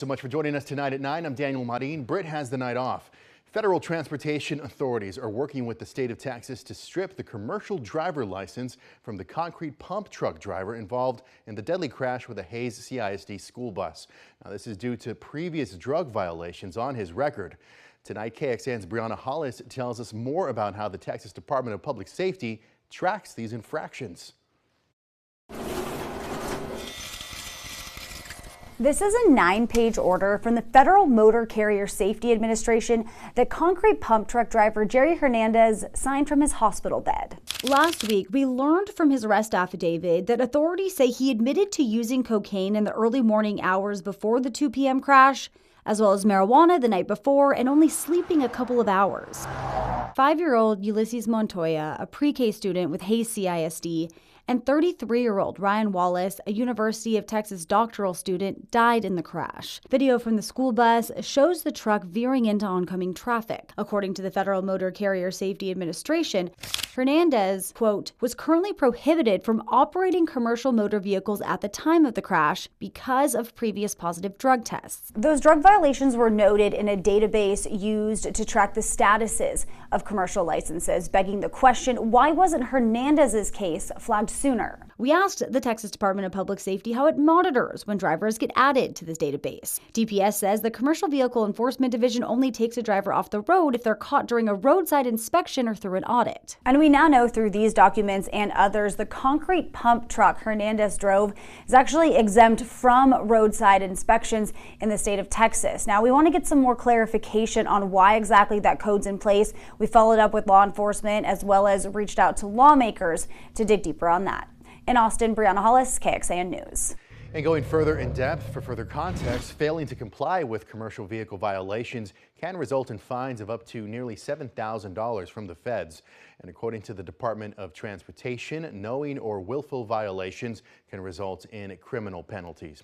So much for joining us tonight at 9. I'm Daniel Marin. Britt has the night off. Federal transportation authorities are working with the state of Texas to strip the commercial driver license from the concrete pump truck driver involved in the deadly crash with a Hayes CISD school bus. Now, this is due to previous drug violations on his record. Tonight, KXAN's Brianna Hollis tells us more about how the Texas Department of Public Safety tracks these infractions. This is a 9-page order from the Federal Motor Carrier Safety Administration that concrete pump truck driver Jerry Hernandez signed from his hospital bed. Last week, we learned from his arrest affidavit that authorities say he admitted to using cocaine in the early morning hours before the 2 p.m. crash, as well as marijuana the night before and only sleeping a couple of hours. 5-year-old Ulysses Montoya, a pre-K student with Hayes CISD, and 33-year-old Ryan Wallace, a University of Texas doctoral student, died in the crash. Video from the school bus shows the truck veering into oncoming traffic. According to the Federal Motor Carrier Safety Administration, Hernandez, quote, was currently prohibited from operating commercial motor vehicles at the time of the crash because of previous positive drug tests. Those drug violations were noted in a database used to track the statuses of commercial licenses, begging the question, why wasn't Hernandez's case flagged sooner? We asked the Texas Department of Public Safety how it monitors when drivers get added to this database. DPS says the Commercial Vehicle Enforcement Division only takes a driver off the road if they're caught during a roadside inspection or through an audit. And we now know through these documents and others, the concrete pump truck Hernandez drove is actually exempt from roadside inspections in the state of Texas. Now, we want to get some more clarification on why exactly that code's in place. We followed up with law enforcement as well as reached out to lawmakers to dig deeper on that. In Austin, Brianna Hollis, KXAN News. And going further in depth, for further context, failing to comply with commercial vehicle violations can result in fines of up to nearly $7,000 from the feds. And according to the Department of Transportation, knowing or willful violations can result in criminal penalties.